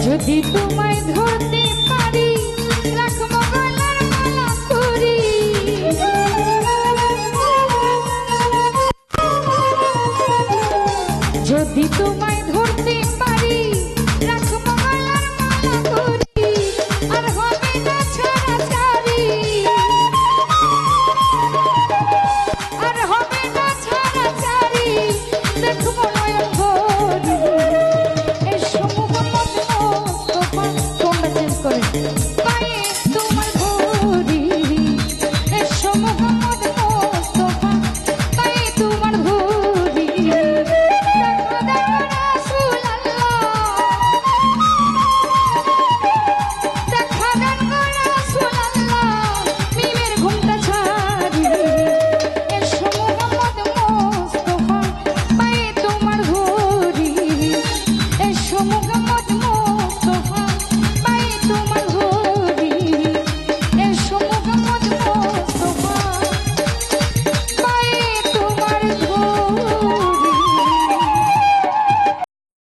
যদি তোমায় ধরতে পারি রাখবো গলার মালা করি যদি তোমায় ধরতে পারি রাখবো গলার মালা করি আর হবে না ছাড়াছাড়ি আর হবে না ছাড়াছাড়ি দেখবো নয়ন ভরি এসো মোহাম্মদ মোস্তফা তোমরা চেঞ্জ করে পায়ে তোমার ভরি এসো মোহাম্মদ মোস্তফা পায়ে তোমার ভরি দেখা দাও রাসূলুল্লাহ দেখা দাও রাসূলুল্লাহ মিমের ঘুমটা ছাড়ি এসো মোহাম্মদ মোস্তফা পায়ে তোমার ভরি এসো মোহাম্মদ